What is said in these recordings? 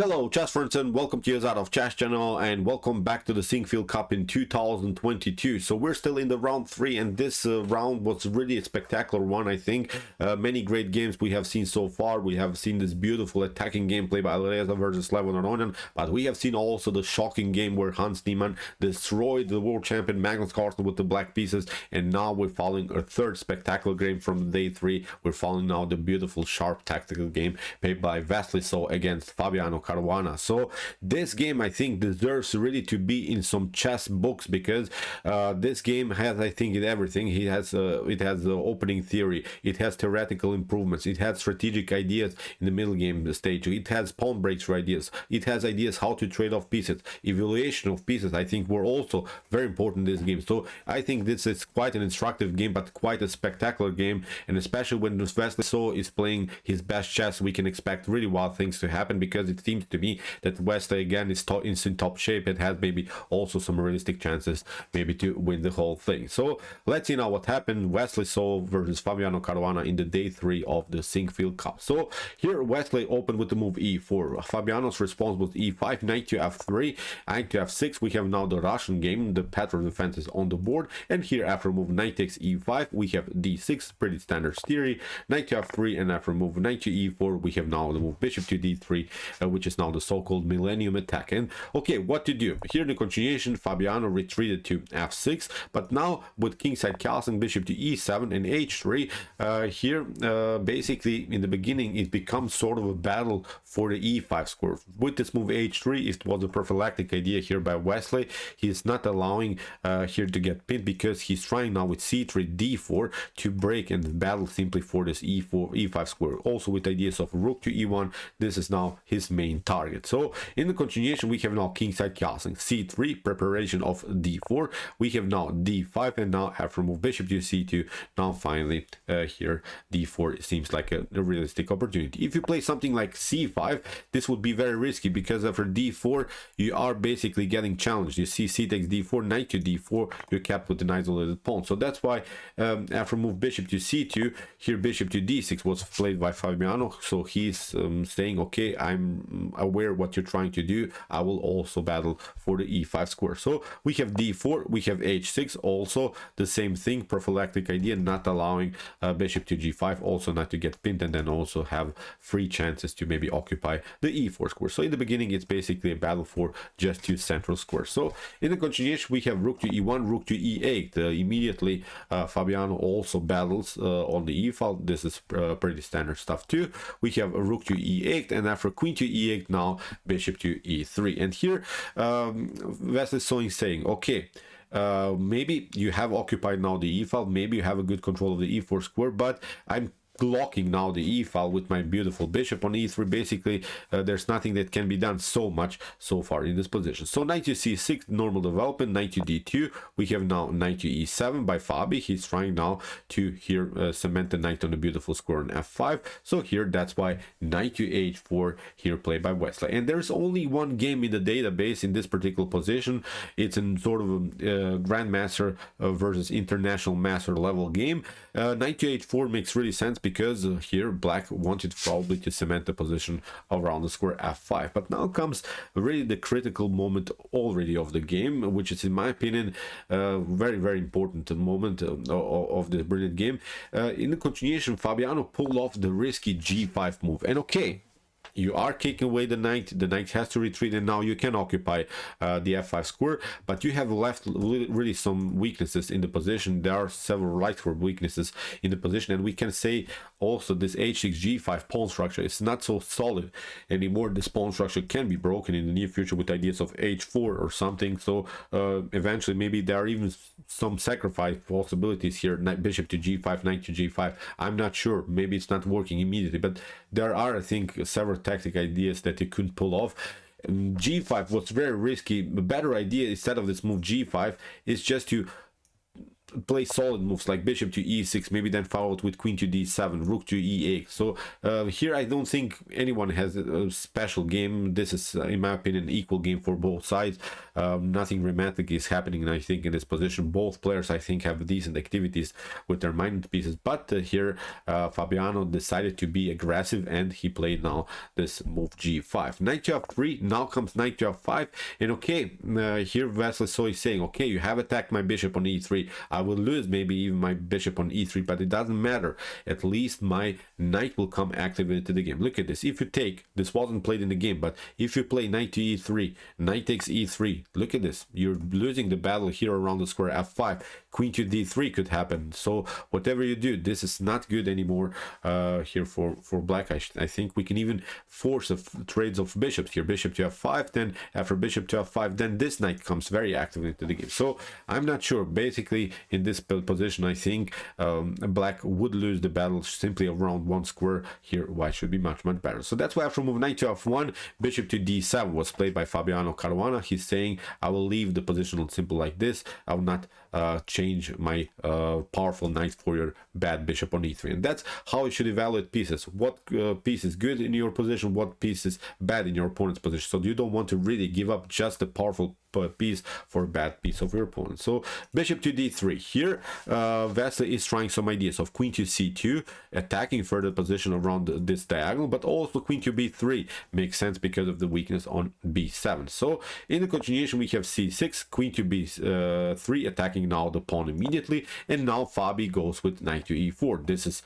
Hello chess friends, and welcome to Qe8 of Chess channel, and welcome back to the Sinquefield Cup in 2022. So we're still in the round 3, and this round was really a spectacular one. I think many great games we have seen so far. We have seen this beautiful attacking gameplay by Reze versus Re1, but we have seen also the shocking game where Hans Niemann destroyed the world champion Magnus Carlsen with the black pieces. And now we're following a third spectacular game from day 3. We're following now the beautiful sharp tactical game played by Wesley So against Fabiano Caruana. So this game, I think, deserves really to be in some chess books, because this game has, I think, everything. It has the opening theory, it has theoretical improvements, it has strategic ideas in the middle game stage, it has pawn breaks for ideas, it has ideas how to trade off pieces, evaluation of pieces. I think were also very important in this game. So I think this is quite an instructive game, but quite a spectacular game, and especially when Wesley So is playing his best chess, we can expect really wild things to happen, because it seems to me that Wesley again is in top shape and has maybe also some realistic chances maybe to win the whole thing. So let's see now what happened. Wesley So versus Fabiano Caruana in the day 3 of the Sinquefield Cup. So here Wesley opened with the move e4. Fabiano's response was e5, knight to f3, knight to f6. We have now the Russian game, the pattern defense is on the board, and here after move knight takes e5 we have d6, pretty standard theory, knight to f3, and after move knight to e4 we have now the move bishop to d3, which is now the so-called millennium attack. And okay, what to do here in the continuation? Fabiano retreated to f6, but now with kingside castling, bishop to e7 and h3, here basically in the beginning it becomes sort of a battle for the e5 square. With this move h3, it was a prophylactic idea here by Wesley. He's not allowing here to get pinned, because he's trying now with c3 d4 to break and battle simply for this e5 square. Also with ideas of rook to e1, this is now his main target. So in the continuation we have now kingside castling, c3, preparation of d4, we have now d5, and now after move bishop to c2, now finally here d4 seems like a realistic opportunity. If you play something like c5, this would be very risky, because after d4 you are basically getting challenged. You see c takes d4, knight to d4, you're capped with an isolated pawn. So that's why after move bishop to c2, here bishop to d6 was played by Fabiano. So he's saying, okay, I'm aware what you're trying to do, I will also battle for the e5 square. So we have d4, we have h6, also the same thing, prophylactic idea, not allowing bishop to g5, also not to get pinned, and then also have free chances to maybe occupy the e4 square. So in the beginning it's basically a battle for just 2 central squares. So in the continuation we have rook to e1, rook to e8. Immediately Fabiano also battles on the e file. This is pretty standard stuff too. We have a rook to e8, and after queen to e8 now bishop to e3. And here Wesley So is saying, okay, maybe you have occupied now the e file, maybe you have a good control of the e4 square, but I'm blocking now the e file with my beautiful bishop on e3. Basically there's nothing that can be done so much so far in this position. So knight to c6, normal development, knight to d2, we have now knight to e7 by Fabi. He's trying now to here cement the knight on the beautiful square on f5. So here that's why knight to h4 here played by Wesley. And there's only one game in the database in this particular position. It's in sort of a grandmaster versus international master level game. Knight to h4 makes really sense, because here black wanted probably to cement the position around the square f5. But now comes really the critical moment already of the game, which is in my opinion very important moment of the brilliant game. In the continuation Fabiano pulled off the risky g5 move, and okay, you are kicking away the knight has to retreat, and now you can occupy the f5 square, but you have left really some weaknesses in the position. There are several right-ward weaknesses in the position, and we can say also this h6 g5 pawn structure is not so solid anymore. This pawn structure can be broken in the near future with ideas of h4 or something. So eventually maybe there are even some sacrifice possibilities here, bishop to g5, knight to g5. I'm not sure, maybe it's not working immediately, but there are, I think, several tactic ideas that you couldn't pull off. G5 was very risky. The better idea instead of this move g5 is just to play solid moves like bishop to e6, maybe then followed with queen to d7, rook to e8. So here I don't think anyone has a special game. This is in my opinion an equal game for both sides. Nothing romantic is happening, I think, in this position. Both players I think have decent activities with their minor pieces, but here Fabiano decided to be aggressive and he played now this move g5, knight to f3. Now comes knight to f5, and okay, here Vasily is saying, okay, you have attacked my bishop on e3, I will lose maybe even my bishop on e3, but it doesn't matter, at least my knight will come active into the game. Look at this. If you take, this wasn't played in the game, but if you play knight to e3, knight takes e3, look at this, you're losing the battle here around the square f5, queen to d3 could happen. So whatever you do, this is not good anymore here for black. I think we can even force trades of bishops here, bishop to f5, then after bishop to f5, then this knight comes very active into the game. So I'm not sure. Basically in this position I think black would lose the battle simply around one square. Here white should be much better. So that's why after move knight to f1, bishop to d7 was played by Fabiano Caruana. He's saying, I will leave the position simple like this, I will not change my powerful knight for your bad bishop on e3. And that's how you should evaluate pieces. What piece is good in your position, what piece is bad in your opponent's position. So you don't want to really give up just a powerful piece for a bad piece of your opponent. So bishop to d3. Here Vasily is trying some ideas of queen to c2, attacking further position around this diagonal, but also queen to b3 makes sense because of the weakness on b7. So in the continuation we have c6, queen to b3, attacking now the pawn immediately, and now Fabi goes with knight to e4. This is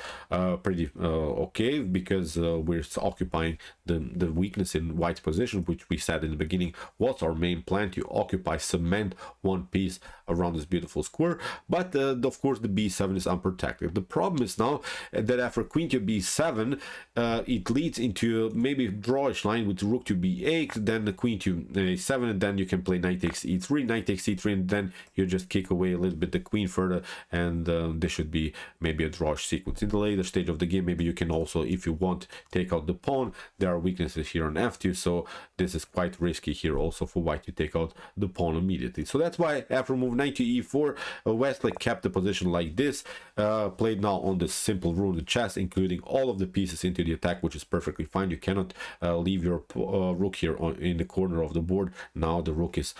pretty okay, because we're occupying the weakness in white's position, which we said in the beginning was our main plan, to occupy, cement one piece around this beautiful square. But of course the b7 is unprotected. The problem is now that after queen to b7 it leads into maybe drawish line with rook to b8, then the queen to a7, and then you can play knight takes e3, knight takes e3, and then you just kick away a little bit the queen further, and this should be maybe a drawish sequence. In the later stage of the game maybe you can also, if you want, take out the pawn. There are weaknesses here on f2, so this is quite risky here also for white to take out the pawn immediately. So that's why after move knight to e4, Wesley kept the position like this, played now on this simple rune chess, including all of the pieces into the attack, which is perfectly fine. You cannot leave your rook here in the corner of the board. Now the rook is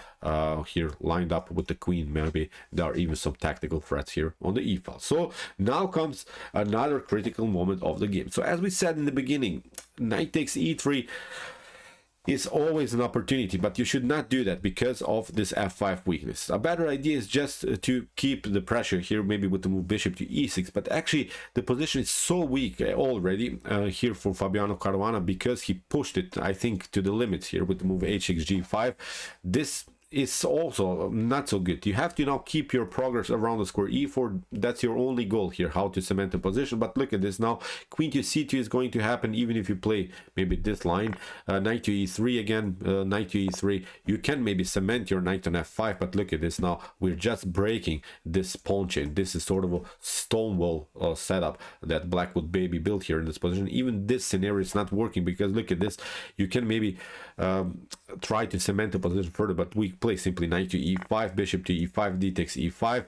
here lined up with the queen. Maybe there are even some tactical threats here on the e file. So now comes another critical moment of the game. So as we said in the beginning, knight takes e3 is always an opportunity, but you should not do that because of this f5 weakness. A better idea is just to keep the pressure here, maybe with the move bishop to e6, but actually the position is so weak already here for Fabiano Caruana, because he pushed it, I think, to the limits here with the move hxg5. This is also not so good. You have to now keep your progress around the square e4. That's your only goal here, how to cement the position. But look at this now, queen to c2 is going to happen even if you play maybe this line, knight to e3 again, knight to e3. You can maybe cement your knight on f5, but look at this now, we're just breaking this pawn chain. This is sort of a stonewall setup that black would maybe build here in this position. Even this scenario is not working, because look at this, you can maybe try to cement the position further, but we play simply knight to e5, bishop to e5, d takes e5.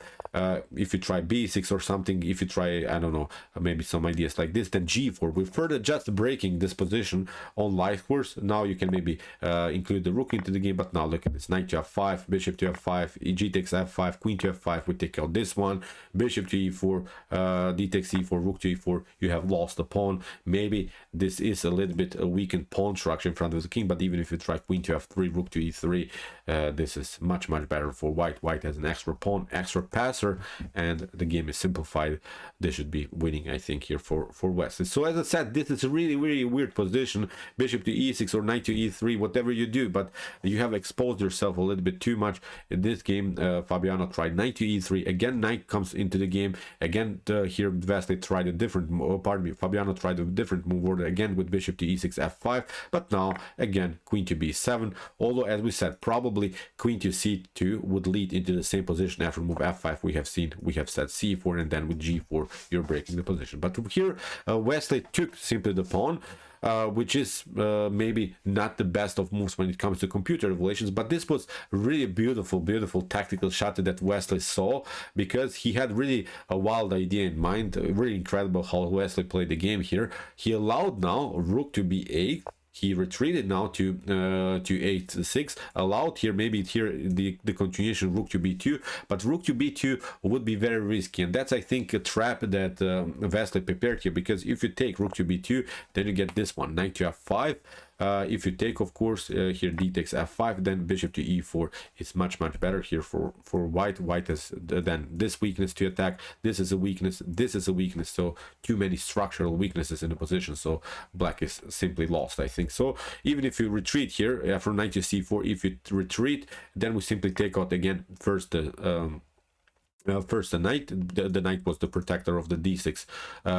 If you try b6 or something, if you try, I don't know, maybe some ideas like this, then g4. We're further just breaking this position on light course. Now you can maybe include the rook into the game, but now look at this, knight to f5, bishop to f5, g takes f5, queen to f5, we take out this one, bishop to e4, d takes e4, rook to e4, you have lost the pawn. Maybe this is a little bit a weakened pawn structure in front of the king, but even if you try queen to f3, rook to e3, this is much better for white. White has an extra pawn, extra passer, and the game is simplified. They should be winning, I think, here for West. So as I said, this is a really weird position, bishop to e6 or knight to e3, whatever you do, but you have exposed yourself a little bit too much in this game. Fabiano tried knight to e3, again knight comes into the game, again here Wesley tried a different, Fabiano tried a different move order, again with bishop to e6, f5, but now again queen to b7, although as we said, probably queen to c2 would lead into the same position. After move f5, we have said c4, and then with g4 you're breaking the position. But here Wesley took simply the pawn, which is maybe not the best of moves when it comes to computer evaluations, but this was really beautiful tactical shot that Wesley saw, because he had really a wild idea in mind. Really incredible how Wesley played the game here. He allowed now rook to b8. He retreated now to h6, allowed here maybe here the continuation rook to b2, but rook to b2 would be very risky, and that's I think a trap that Wesley prepared here, because if you take rook to b2, then you get this one, knight to f5. If you take, of course, here d takes f5, then bishop to e4 is much better here for white. White has then this weakness to attack. This is a weakness. This is a weakness. So too many structural weaknesses in the position. So black is simply lost, I think. So even if you retreat here after knight to c4, if you retreat, then we simply take out again first the knight. The knight was the protector of the d6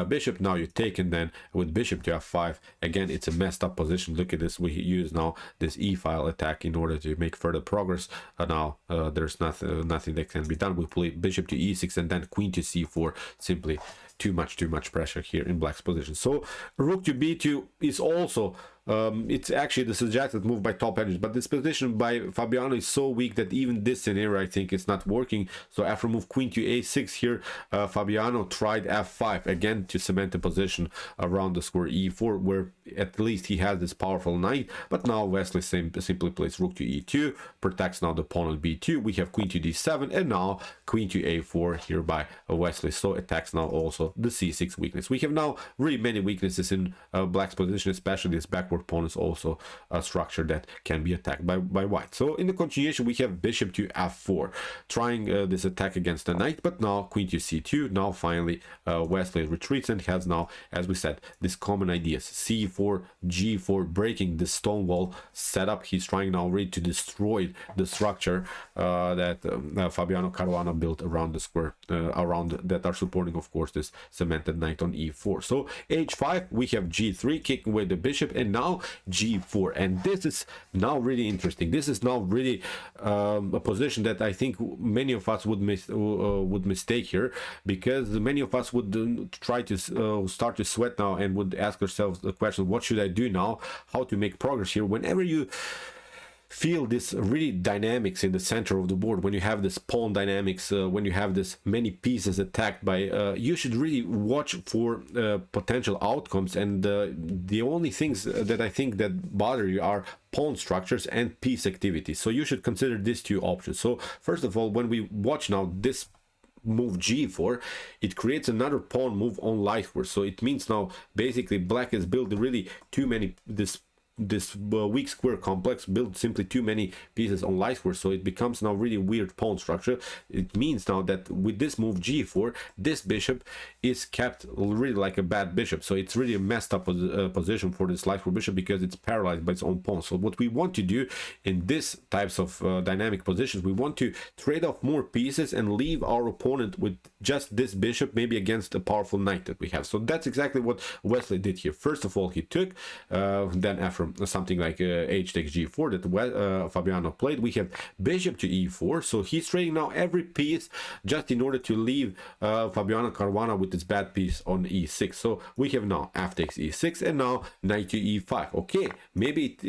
bishop. Now you take, and then with bishop to f5, again it's a messed up position. Look at this, we use now this e-file attack in order to make further progress. Now there's nothing that can be done. We play bishop to e6 and then queen to c4. Simply too much pressure here in black's position. So rook to b2 is also it's actually the suggested move by top edges, but this position by Fabiano is so weak that even this scenario I think is not working. So after move queen to a6 here, Fabiano tried f5 again to cement the position around the square e4, where at least he has this powerful knight. But now Wesley simply plays rook to e2, protects now the pawn on b2. We have queen to d7, and now queen to a4 here by Wesley. So attacks now also the c6 weakness. We have now really many weaknesses in black's position, especially this backward pawn is also a structure that can be attacked by white. So in the continuation we have bishop to f4, trying this attack against the knight, but now queen to c2. Now finally Wesley retreats and has now, as we said, this common ideas, c4, g4, breaking the stone wall setup. He's trying now really to destroy the structure that Fabiano Caruana built around the square, around that are supporting, of course, this cemented knight on e4. So h5, we have g3 kicking away the bishop, and now g4, and this is now really interesting. This is now really a position that I think many of us would mistake here, because many of us would try to start to sweat now and would ask ourselves the question, what should I do now, how to make progress here. Whenever you feel this really dynamics in the center of the board, when you have this pawn dynamics, when you have this many pieces attacked by you should really watch for potential outcomes, and the only things that I think that bother you are pawn structures and piece activity. So you should consider these two options. So first of all, when we watch now this move g4, it creates another pawn move on lightward. So it means now basically black has built really too many this weak square complex, build simply too many pieces on light square, so it becomes now really weird pawn structure. It means now that with this move g4, this bishop is kept really like a bad bishop, so it's really a messed up position for this light square bishop, because it's paralyzed by its own pawn. So what we want to do in this types of dynamic positions, we want to trade off more pieces and leave our opponent with just this bishop, maybe against a powerful knight that we have. So that's exactly what Wesley did here. First of all, he took, then after something like h takes g4 that Fabiano played, we have bishop to e4. So he's trading now every piece just in order to leave Fabiano Caruana with this bad piece on e6. So we have now f takes e6, and now knight to e5. Okay, maybe it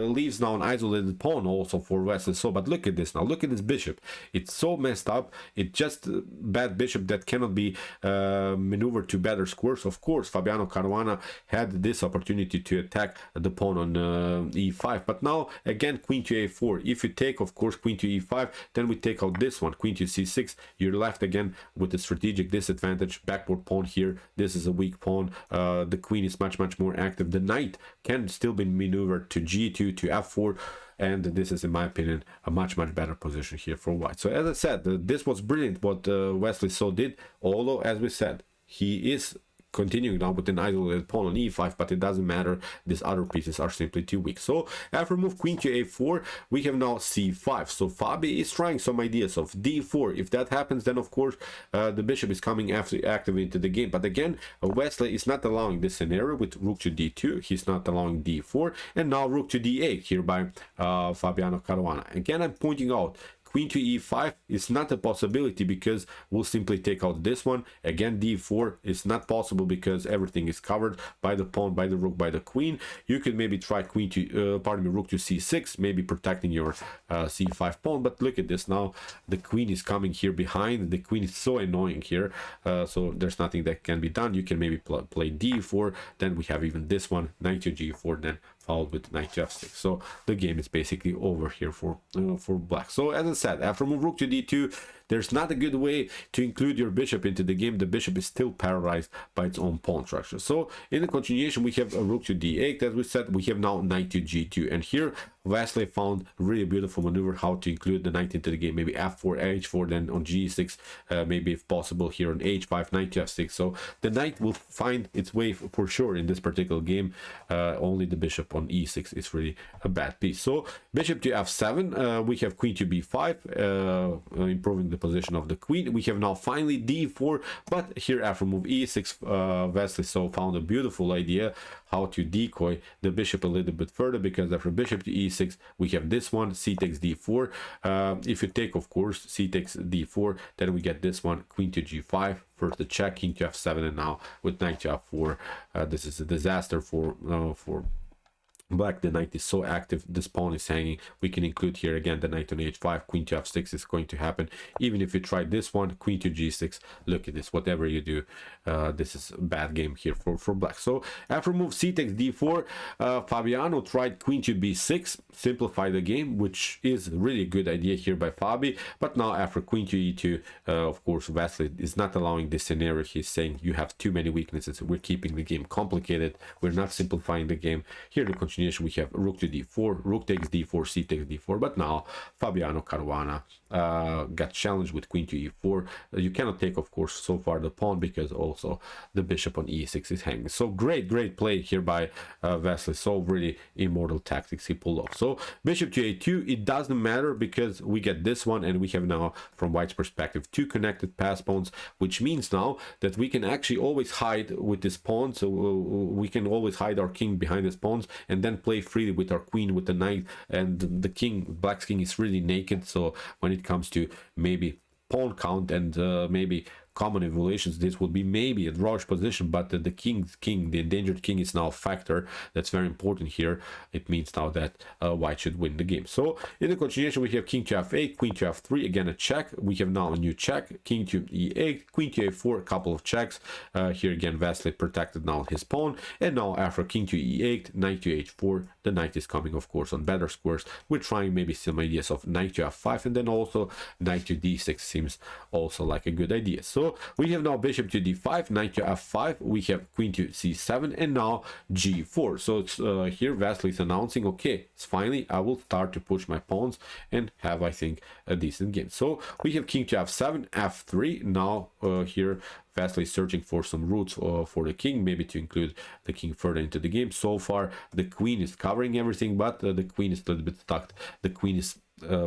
leaves now an isolated pawn also for Wesley. So but look at this now, look at this bishop, it's so messed up. It's just a bad bishop that cannot be maneuvered to better squares. Of course, Fabiano Caruana had this opportunity to attack the pawn on e5, but now again queen to a4. If you take, of course, queen to e5, then we take out this one, queen to c6. You're left again with the strategic disadvantage, backward pawn here. This is a weak pawn. The queen is much more active. The knight can still be maneuvered to g2, to f4, and this is, in my opinion, a much better position here for white. So as I said, this was brilliant what Wesley So did, although as we said, he is continuing now with an isolated pawn on e5, but it doesn't matter. These other pieces are simply too weak. So after move queen to a4, we have now c5. So Fabi is trying some ideas of d4. If that happens, then of course the bishop is coming active into the game. But again, Wesley is not allowing this scenario with rook to d2. He's not allowing d4, and now rook to d8 here by Fabiano Caruana. Again, I'm pointing out queen to e5 is not a possibility because we'll simply take out this one. Again, d4 is not possible because everything is covered by the pawn, by the rook, by the queen. You could maybe try queen to rook to c6, maybe protecting your c5 pawn. But look at this now, the queen is coming here behind. The queen is so annoying here, so there's nothing that can be done. You can maybe play d4, then we have even this one, knight to g4, then followed with knight to f6. So the game is basically over here for black. So as I said, after move rook to d2, there's not a good way to include your bishop into the game. The bishop is still paralyzed by its own pawn structure. So in the continuation, we have a rook to d8. As we said, we have now knight to g2, and here Wesley found really beautiful maneuver how to include the knight into the game. Maybe f4, h4, then on g6, maybe if possible here on h5, knight to f6. So the knight will find its way for sure in this particular game. Only the bishop on e6 is really a bad piece. So bishop to f7, we have queen to b5, improving the position of the queen. We have now finally d4, but here after move e6, Wesley so found a beautiful idea how to decoy the bishop a little bit further, because after bishop to e6 we have this one, c takes d4. If you take, of course, c takes d4, then we get this one, queen to g5, first the check, king to f7, and now with knight to f4. This is a disaster for black. The knight is so active, this pawn is hanging. We can include here again the knight on h5, queen to f6 is going to happen. Even if you try this one, queen to g6, look at this, whatever you do, this is a bad game here for black. So after move c takes d4, Fabiano tried queen to b6, simplify the game, which is really a good idea here by Fabi. But now after queen to e2, of course Wesley is not allowing this scenario. He's saying you have too many weaknesses, we're keeping the game complicated, we're not simplifying the game. Here the continuation, we have rook to d4, rook takes d4, c takes d4. But now Fabiano Caruana got challenged with queen to e4. You cannot take, of course, so far the pawn, because also the bishop on e6 is hanging. So great play here by Wesley. So really immortal tactics he pulled off. So bishop to a2, it doesn't matter because we get this one, and we have now from white's perspective two connected pass pawns, which means now that we can actually always hide with this pawn. So we can always hide our king behind his pawns and then play freely with our queen, with the knight, and the king, black's king, is really naked. So when it comes to maybe pawn count and maybe common evaluations, this would be maybe a drawish position, but the the endangered king is now a factor that's very important here. It means now that white should win the game. So in the continuation, we have king to f8, queen to f3, again a check. We have now a new check, king to e8, queen to a4, a couple of checks. Here again Wesley protected now his pawn, and now after king to e8, knight to h4, the knight is coming, of course, on better squares. We're trying maybe some ideas of knight to f5, and then also knight to d6 seems also like a good idea. So we have now bishop to d5, knight to f5, we have queen to c7, and now g4. So it's here Wesley is announcing, okay, it's finally I will start to push my pawns and have, I think, a decent game. So we have king to f7, f3. Now here Wesley is searching for some routes for the king, maybe to include the king further into the game. So far the queen is covering everything, but the queen is a little bit stuck. The queen is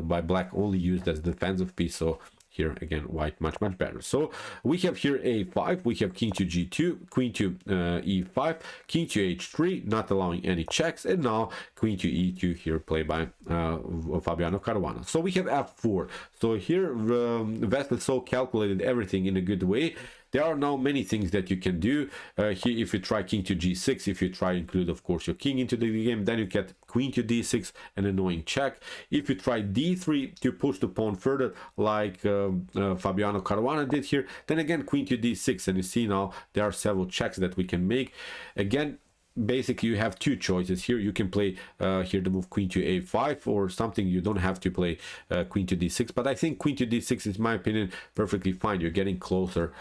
by black only used as defensive piece, so here again white much better. So we have here a5, we have king to g2, queen to e5, king to h3, not allowing any checks, and now queen to e2 here played by Fabiano Caruana. So we have f4. So here Wesley so calculated everything in a good way. There are now many things that you can do here. If you try king to g6, if you try include, of course, your king into the game, then you get queen to d6, an annoying check. If you try d3 to push the pawn further, like Fabiano Caruana did here, then again queen to d6, and you see now there are several checks that we can make. Again, basically you have two choices here. You can play here the move queen to a5 or something. You don't have to play queen to d6, but I think queen to d6 is, in my opinion, perfectly fine. You're getting closer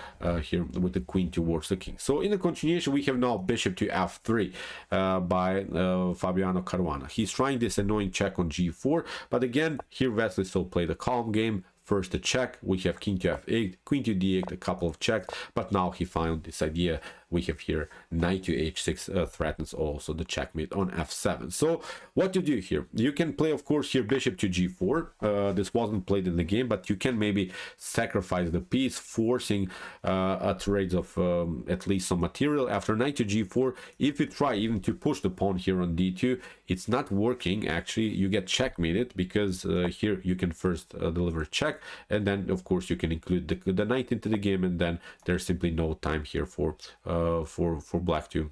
here with the queen towards the king. So in the continuation, we have now bishop to f3 by Fabiano Caruana. He's trying this annoying check on g4, but again here Wesley still played a calm game. First a check, we have king to f8, queen to d8, a couple of checks, but now he found this idea we have here knight to h6 threatens also the checkmate on f7. So what to do here? You can play, of course, here bishop to g4. This wasn't played in the game, but you can maybe sacrifice the piece, forcing a trade of at least some material. After knight to g4, if you try even to push the pawn here on d2, it's not working. Actually, you get checkmated because here you can first deliver a check, and then of course you can include the knight into the game, and then there's simply no time here for black to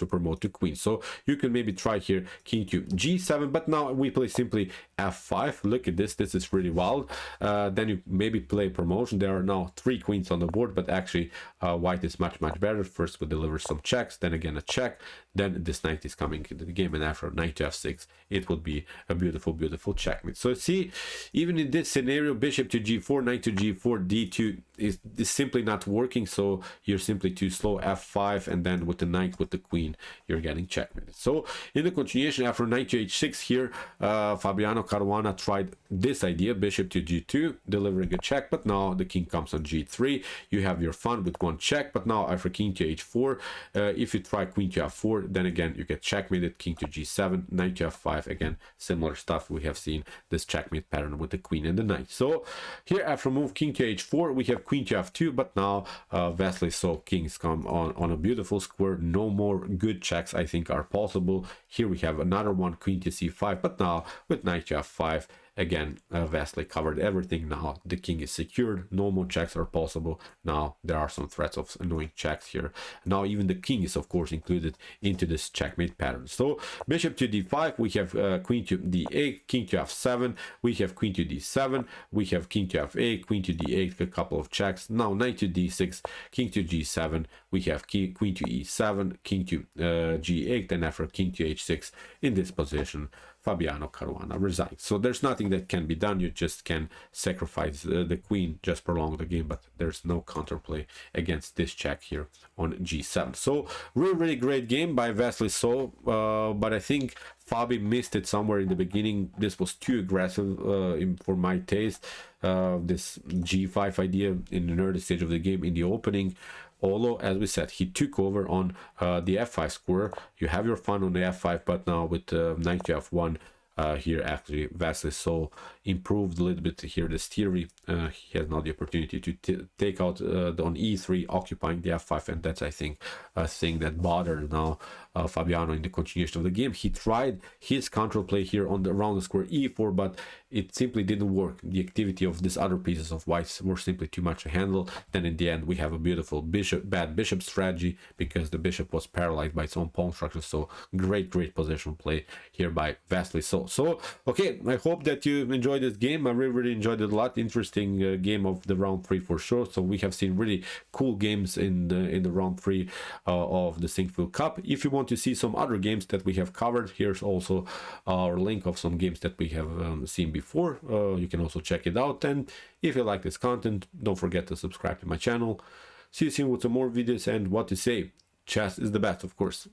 promote to queen. So you can maybe try here king to g7, but now we play simply f5. Look at this, this is really wild. Then you maybe play promotion. There are now 3 queens on the board, but actually white is much better. First we deliver some checks, then again a check, then this knight is coming into the game, and after knight to f6 it would be a beautiful checkmate. So see, even in this scenario, bishop to g4, knight to g4, d2 is simply not working. So you're simply too slow. f5, and then with the knight with the queen you're getting checkmated. So in the continuation, after knight to h6 here, Fabiano Caruana tried this idea, bishop to g2, delivering a check, but now the king comes on g3. You have your fun with one check, but now after king to h4, if you try queen to f4, then again you get checkmated. King to g7, knight to f5, again similar stuff. We have seen this checkmate pattern with the queen and the knight. So here after move king to h4, we have queen to f2, but now Vasily so kings come on a beautiful square. No more good checks I think are possible. Here we have another one, queen to c5, but now with knight to f5, again Vasily covered everything. Now the king is secured, no more checks are possible. Now there are some threats of annoying checks here. Now even the king is of course included into this checkmate pattern. So bishop to d5, we have queen to d8, king to f7, we have queen to d7, we have king to f8, queen to d8, a couple of checks. Now knight to d6, king to g7, we have queen to e7, king to g8, and after king to h6, in this position Fabiano Caruana resigns. So there's nothing that can be done. You just can sacrifice the queen, just prolong the game, but there's no counterplay against this check here on g7. So really great game by Vasily So, but I think Fabi missed it somewhere in the beginning. This was too aggressive for my taste. This g5 idea in the early stage of the game in the opening. Although, as we said, he took over on the f5 square. You have your fun on the f5, but now with knight to f1, here actually Vasily So improved a little bit here this theory. He has now the opportunity to take out on e3, occupying the f5, and that's I think a thing that bothered now Fabiano in the continuation of the game. He tried his counterplay here on the around the square e4, but it simply didn't work. The activity of these other pieces of whites were simply too much to handle. Then in the end we have a beautiful bad bishop strategy, because the bishop was paralyzed by its own pawn structure. So great position play here by Vasily So. So okay, I hope that you enjoyed this game. I really enjoyed it a lot. Interesting game of the round 3 for sure. So we have seen really cool games in the round 3 of the Sinquefield Cup. If you want to see some other games that we have covered, here's also our link of some games that we have seen before. You can also check it out, and if you like this content, don't forget to subscribe to my channel. See you soon with some more videos, and what to say, chess is the best, of course.